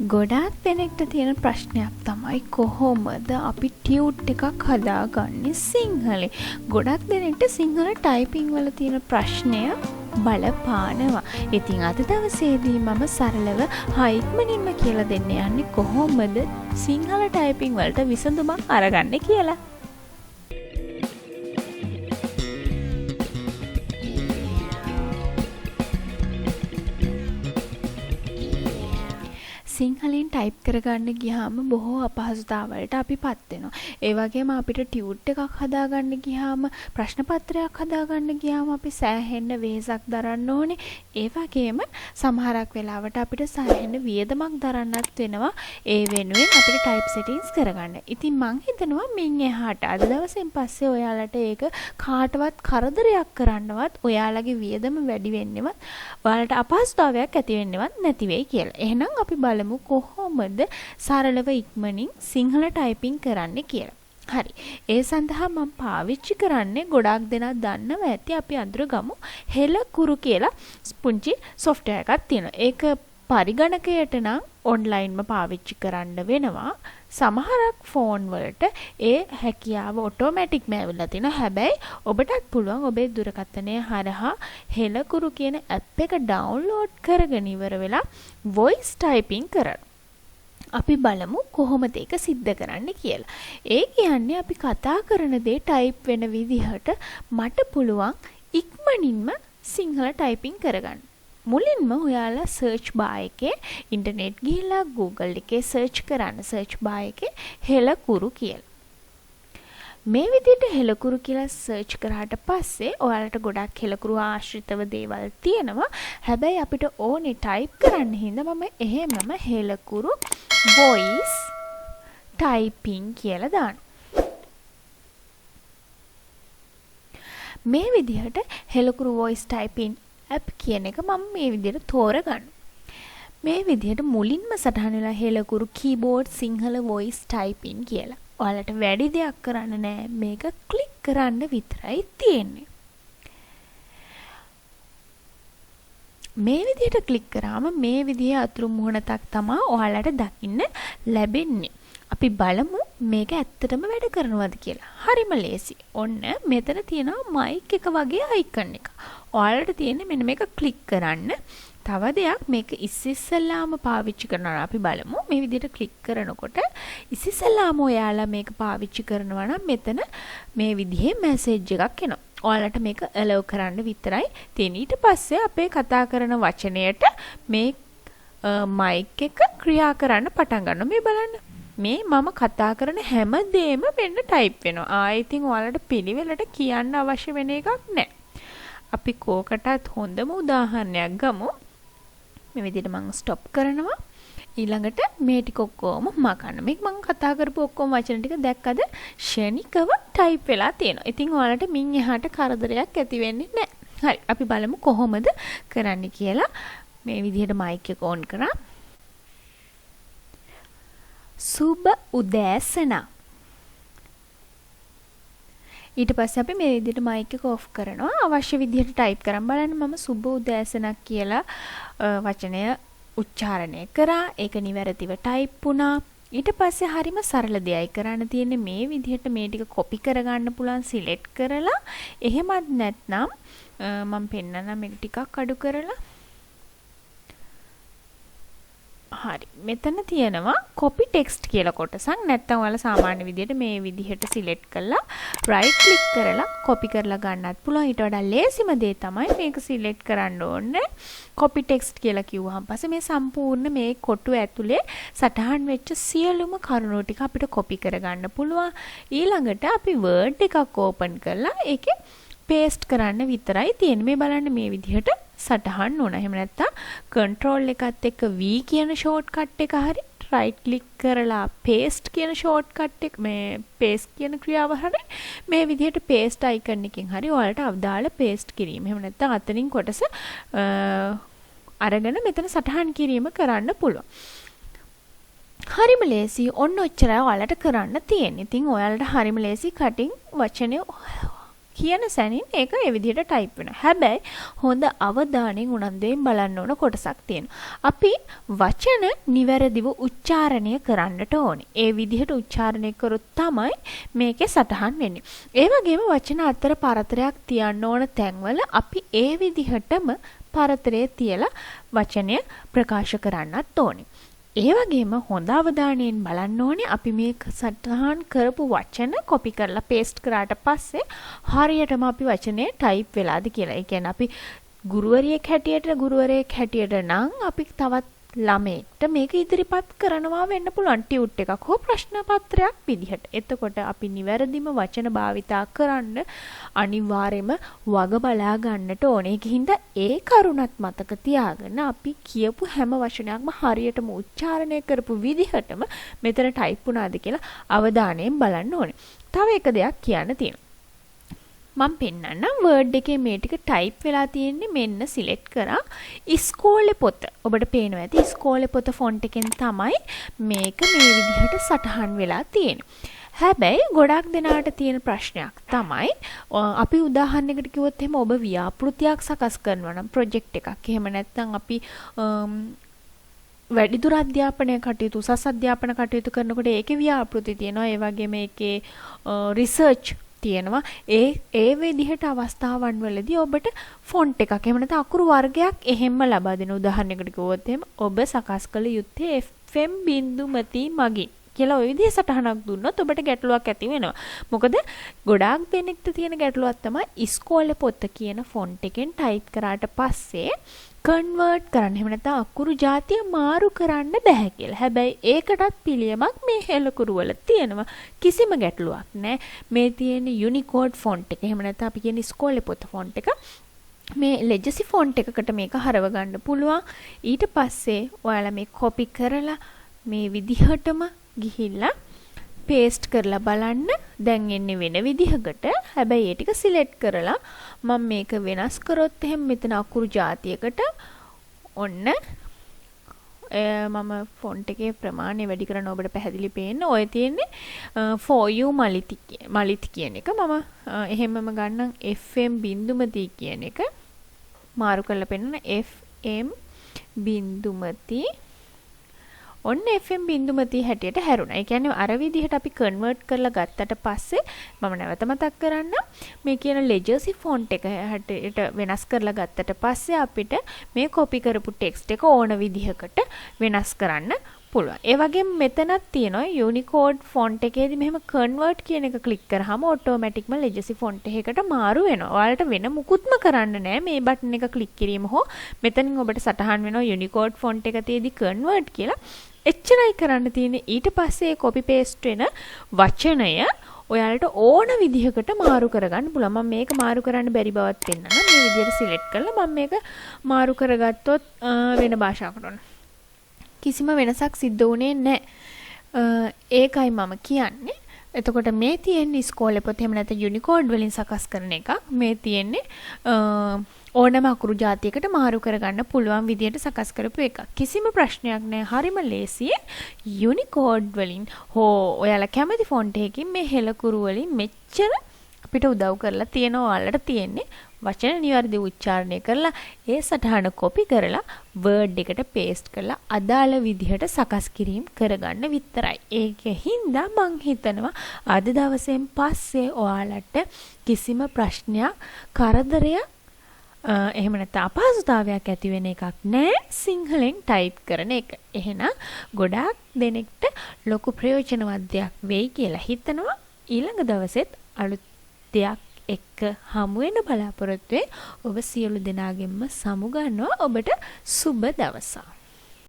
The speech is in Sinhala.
ගොඩාක් දෙනෙක්ට තියෙන ප්‍රශ්නයක් තමයි කොහොමද අපි ටියුට් එකක් හදාගන්නේ සිංහලේ. ගොඩක් දෙනෙක්ට සිංහල ටයිපිං වල තියෙන ප්‍රශ්නය බලපානවා. ඉතින් අද දවසේදී මම සරලව ඉක්මනින්ම කියලා දෙන්න යන්නේ කොහොමද සිංහල ටයිපිං වලට විසඳුමක් අරගන්නේ කියලා. සිංහලෙන් ටයිප් කරගන්න ගියාම බොහෝ අපහසුතාවලට අපිපත් වෙනවා. ඒ වගේම අපිට ටියුට් එකක් හදාගන්න ගියාම ප්‍රශ්න පත්‍රයක් හදාගන්න ගියාම අපි සෑහෙන්න වෙහෙසක් දරන්න ඕනේ. ඒ වගේම සමහරක් වෙලාවට අපිට සෑහෙන්න වියදමක් දරන්නත් වෙනවා. ඒ වෙනුවෙන් අපිට ටයිප් සෙටින්ග්ස් කරගන්න. ඉතින් මං හිතනවා මින් එහාට අද දවසෙන් පස්සේ ඔයාලට ඒක කාටවත් කරදරයක් කරන්නවත් ඔයාලගේ වියදම වැඩි වෙන්නවත් ඔයාලට අපහසුතාවයක් ඇති වෙන්නවත් නැති වෙයි කියලා. එහෙනම් අපි බලමු කොහොමද සරලව ඉක්මනින් සිංහල ටයිපිං කරන්න කියලා. හරි. ඒ සඳහා මම පාවිච්චි කරන්නේ ගොඩාක් දෙනා දන්නවා ඇති අපි අඳුර ගමු හෙලකුරු කියලා පුංචි software එකක් තියෙනවා. ඒක පරිගණකයට නම් ඔන්ලයින්ම පාවිච්චි කරන්න වෙනවා. සමහරක් ෆෝන් වලට ඒ හැකියාව ඔටෝමැටික්ම ඇවිල්ලා තිනවා. හැබැයි ඔබටත් පුළුවන් ඔබේ දුරකථනය හරහා හෙලකුරු කියන ඇප් එක ඩවුන්ලෝඩ් කරගෙන ඉවර වෙලා වොයිස් ටයිපිං කරන්න. අපි බලමු කොහොමද ඒක සිද්ධ කරන්න කියලා. ඒ කියන්නේ අපි කතා කරන දේ ටයිප් වෙන විදිහට මට පුළුවන් ඉක්මනින්ම සිංහල ටයිපිං කරගන්න. මුලින්ම ඔයාලා සර්ච් බාර් එකේ ඉන්ටර්නෙට් ගිහිල්ලා Google එකේ සර්ච් කරන්න. සර්ච් බාර් එකේ හෙලකුරු කියලා. මේ විදිහට හෙලකුරු කියලා සර්ච් කරාට පස්සේ ඔයාලට ගොඩක් හෙලකුරු ආශ්‍රිතව දේවල් තියෙනවා. හැබැයි අපිට ඕනේ ටයිප් කරන්න හින්දා මම එහෙමම හෙලකුරු voice typing කියලා දානවා. මේ විදිහට හෙලකුරු voice typing ඇප් කියන එක මම මේ විදිහට තෝරගන්න. මේ විදිහට මුලින්ම සටහන් වෙලා හෙලකුරු keyboard සිංහල voice typing කියලා. ඔයාලට වැඩි දෙයක් කරන්න නෑ. මේක ක්ලික් කරන්න විතරයි තියෙන්නේ. මේ විදිහට ක්ලික් කරාම මේ විදිහේ අතුරු මුහුණක් තමයි ඔයාලට දකින්න ලැබෙන්නේ. අපි බලමු මේක ඇත්තටම වැඩ කරනවද කියලා. හරිම ලේසි. ඔන්න මෙතන තියෙනවා මයික් එක වගේ අයිකන් එක. ඔයාලට තියෙන්නේ මෙන්න මේක ක්ලික් කරන්න. තව දෙයක් මේක ඉස්සෙල්ලාම පාවිච්චි කරනවා. අපි බලමු මේ විදිහට ක්ලික් කරනකොට ඉස්සෙල්ලාම ඔයාලා මේක පාවිච්චි කරනවා නම් මෙතන මේ විදිහේ මැසේජ් එකක් එනවා. ඔයාලට මේක allow කරන්න විතරයි තියෙන්නේ. ඊට පස්සේ අපේ කතා කරන වචනයට මේ මයික් එක ක්‍රියා කරන්න පටන් ගන්නවා. මේ බලන්න. මේ මම කතා කරන හැම දෙෙම මෙන්න ටයිප් වෙනවා. ආයෙ ඉතින් ඔයාලට පිළිවෙලට කියන්න අවශ්‍ය වෙන එකක් නැහැ. අපි කෝකටත් හොඳම උදාහරණයක් ගමු. මේ විදිහට මම ස්ටොප් කරනවා. ඊළඟට මේ ටික ඔක්කොම මකන්න. මේක මම කතා කරපු ඔක්කොම වචන ටික දැක්කද ෂණිකව ටයිප් වෙලා තියෙනවා. ඉතින් ඔයාලට මින් එහාට කරදරයක් ඇති වෙන්නේ නැහැ. හරි. අපි බලමු කොහොමද කරන්න කියලා. මේ විදිහට මයික් එක ඔන් කරා. සුබ උදෑසන. ඊට පස්සේ අපි මේ විදිහට මයික් එක ඔෆ් කරනවා. අවශ්‍ය විදිහට ටයිප් කරන් බලන්න. මම සුබ උදෑසනක් කියලා වචනය උච්චාරණය කරා. ඒක නිවැරදිව ටයිප් වුණා. ඊට පස්සේ හරිම සරල දෙයයි කරන්න තියෙන්නේ මේ විදිහට මේ ටික කොපි කරගන්න පුළුවන් සිලෙක්ට් කරලා. එහෙමත් නැත්නම් මම පෙන්නන්න මේක ටිකක් අඩු කරලා. හරි. මෙතන තියෙනවා copy text කියලා කොටසක්. නැත්නම් ඔයාලා සාමාන්‍ය විදිහට මේ විදිහට සිලෙක්ට් කරලා right click කරලා copy කරලා ගන්නත් පුළුවන්. ඊට වඩා ලේසිම දේ තමයි මේක සිලෙක්ට් කරන්න ඕනේ. copy text කියලා කිව්වහම පස්සේ මේ සම්පූර්ණ මේ කොටුව ඇතුලේ සටහන් වෙච්ච සියලුම කරුණු ටික අපිට copy කරගන්න පුළුවන්. ඊළඟට අපි word එකක් open කරලා ඒකේ paste කරන්න විතරයි තියෙන්නේ. මේ බලන්න මේ විදිහට සටහන් වුණා. එහෙම නැත්නම් control එකත් එක්ක V කියන shortcut එක හරි right click කරලා paste කියන shortcut එක මේ paste කියන ක්‍රියාව හරි මේ විදිහට paste icon එකකින් හරි ඔයාලට අදාළ paste කිරීම. එහෙම නැත්නම් අතනින් කොටස අරගෙන මෙතන සටහන් කිරීම කරන්න පුළුවන්. හරිම ලේසි. ඔන්න ඔච්චරයි ඔයාලට කරන්න තියෙන්නේ. ඉතින් ඔයාලට හරිම ලේසි කටින් වචනේ කියන සැනින් ඒක ඒ විදිහට ටයිප් වෙනවා. හැබැයි හොඳ අවධානයෙන් උනන්දුවෙන් බලන්න ඕන කොටසක් තියෙනවා. අපි වචන නිවැරදිව උච්චාරණය කරන්නට ඕනේ. ඒ විදිහට උච්චාරණය කරොත් තමයි මේකේ සටහන් වෙන්නේ. ඒ වගේම වචන අතර පරතරයක් තියන්න ඕන තැන්වල අපි ඒ විදිහටම පරතරය තියලා වචනය ප්‍රකාශ කරන්නත් ඕනේ. ඒ වගේම හොඳ අවධානයෙන් බලන්න ඕනේ අපි මේ සටහන් කරපු වචන කොපි කරලා පේස්ට් කරාට පස්සේ හරියටම අපි වචනේ ටයිප් වෙලාද කියලා. ඒ කියන්නේ අපි ගුරුවරියෙක් හැටියට නම් අපි තවත් ළමයෙක්ට මේක ඉදිරිපත් කරනවා වෙන්න පුළුවන් ටියුට් එකක් හෝ ප්‍රශ්න පත්‍රයක් විදිහට. එතකොට අපි නිවැරදිම වචන භාවිතා කරන්න අනිවාර්යයෙන්ම වග බලා ගන්නට ඕනේ. ඒකින්ද ඒ කරුණත් මතක තියාගෙන අපි කියපු හැම වචනයක්ම හරියටම උච්චාරණය කරපු විදිහටම මෙතන ටයිප් වුණාද කියලා අවධානයෙන් බලන්න ඕනේ. තව එක දෙයක් කියන්න තියෙනවා. මම පෙන්නන්නම් වර්ඩ් එකේ මේ ටික ටයිප් වෙලා තියෙන්නේ මෙන්න සිලෙක්ට් කරා ඉස්කෝලේ පොත. ඔබට පේනවා ඇති ඉස්කෝලේ පොත ෆොන්ට් එකෙන් තමයි මේක මේ විදිහට සටහන් වෙලා තියෙන්නේ. හැබැයි ගොඩක් දෙනාට තියෙන ප්‍රශ්නයක් තමයි අපි උදාහරණයකට කිව්වොත් එහෙම ඔබ ව්‍යාපෘතියක් සකස් කරනවා නම් ප්‍රොජෙක්ට් එකක්. එහෙම නැත්නම් අපි වැඩිදුර අධ්‍යාපනය කටයුතු උසස් අධ්‍යාපන කටයුතු කරනකොට ඒකේ ව්‍යාපෘති තියෙනවා. ඒ වගේම ඒකේ රිසර්ච් තියෙනවා. ඒ විදිහට අවස්ථාවන් වලදී ඔබට ෆොන්ට් එකක් එහෙම නැත්නම් අකුරු වර්ගයක් එහෙම්ම ලබා දෙන උදාහරණයකට කිව්වොත් එහෙම ඔබ සකස් කළ යුත්තේ FM බින්දුමති මගින් කියලා ওই විදිහේ සටහනක් දුන්නොත් ඔබට ගැටලුවක් ඇති වෙනවා. මොකද ගොඩාක් දෙනෙක්ට තියෙන ගැටලුවක් තමයි ඉස්කෝලේ පොත කියන ෆොන්ට් එකෙන් ටයිප් කරාට පස්සේ කන්වර්ට් කරන්න එහෙම නැත්නම් අකුරු ජාතිය මාරු කරන්න බෑ කියලා. හැබැයි ඒකටත් පිළියමක් මේ හෙලකුරු වල තියෙනවා. කිසිම ගැටලුවක් නැහැ. මේ තියෙන යුනිකෝඩ් ෆොන්ට් එක. එහෙම නැත්නම් අපි කියන ඉස්කෝලේ පොත ෆොන්ට් එක. මේ ලෙජසි ෆොන්ට් එකකට මේක හරව ගන්න පුළුවන්. ඊට පස්සේ ඔයාලා මේ කොපි කරලා මේ විදිහටම ගිහිල්ලා පේස්ට් කරලා බලන්න. දැන් එන්නේ වෙන විදිහකට. හැබැයි ඒ ටික සිලෙක්ට් කරලා මම මේක වෙනස් කරොත් එහෙනම් මෙතන අකුරු ජාතියකට ඔන්න මම ෆොන්ට් එකේ ප්‍රමාණය වැඩි කරන ඔබට පැහැදිලි පේන්න. ඔය තියෙන්නේ for you මලිති කියන එක. මම එහෙමම ගන්නම් FM බින්දුමති කියන එක. මාරු කරලා පෙන්නන FM බින්දුමති ඔන්න FM බින්දුමති හැටියට හැරුණා. ඒ කියන්නේ අර විදිහට අපි කන්වර්ට් කරලා ගත්තට පස්සේ මම නැවත මතක් කරන්න මේ කියන ලෙජර්සි ෆොන්ට් එක හැටියට වෙනස් කරලා ගත්තට පස්සේ අපිට මේ කොපි කරපු ටෙක්ස්ට් එක ඕන විදිහකට වෙනස් කරන්න පුළුවන්. ඒ වගේම මෙතනක් තියෙනවා යුනිකෝඩ් ෆොන්ට් එකේදී මෙහෙම කන්වර්ට් කියන එක ක්ලික් කරාම ඔටෝමැටික්ම ලෙජසි ෆොන්ට් එකකට මාරු වෙනවා. ඔයාලට වෙන මුකුත්ම කරන්න නෑ. මේ බටන් එක ක්ලික් කිරීම හෝ මෙතනින් ඔබට සටහන් වෙනවා යුනිකෝඩ් ෆොන්ට් එක තියේදී කන්වර්ට් කියලා. එච්චරයි කරන්න තියෙන්නේ. ඊට පස්සේ කොපි පේස්ට් වෙන වචනය ඔයාලට ඕන විදිහකට මාරු කරගන්න පුළුවන්. මම මේක මාරු කරන්න බැරි බවත් පෙන්නන්න. මේ විදිහට සිලෙක්ට් කරලා මම මේක මාරු කරගත්තොත් වෙන භාෂාවකට ඕන. කිසිම වෙනසක් සිද්ධ වුණේ නැහැ. ඒකයි මම කියන්නේ. එතකොට මේ තියෙන්නේ ඉස්කෝලේ පොත එහෙම නැත්නම් යුනිකෝඩ් වලින් සකස් කරන එක. මේ තියෙන්නේ ඕනම අකුරු ජාතියකට මාරු කරගන්න පුළුවන් විදියට සකස් කරපු එක. කිසිම ප්‍රශ්නයක් නැහැ. හරිම ලේසියි. යුනිකෝඩ් වලින් හෝ ඔයාලා කැමති ෆොන්ට් එකකින් මේ හෙලකුරු වලින් මෙච්චර අපිට උදව් කරලා තියෙනවා. ඔයාලට තියෙන්නේ වචන නිවැරදි උච්චාරණය කරලා ඒ සටහන කොපි කරලා වර්ඩ් එකට පේස්ට් කරලා අදාළ විදිහට සකස් කිරීම කරගන්න විතරයි. ඒකින්ද මං හිතනවා අද දවසෙන් පස්සේ ඔයාලට කිසිම ප්‍රශ්නයක් කරදරයක් එහෙම නැත්නම් අපහසුතාවයක් ඇති වෙන එකක් නෑ සිංහලෙන් ටයිප් කරන එක. එහෙනම් ගොඩාක් දෙනෙක්ට ලොකු ප්‍රයෝජනවත් දෙයක් වෙයි කියලා හිතනවා. ඊළඟ දවසෙත් අලුත් දෙයක් එක්ක හමු වෙන බලාපොරොත්තු ඔබ සියලු දෙනාගෙන්ම සමුගන්නවා. ඔබට සුබ දවසක්.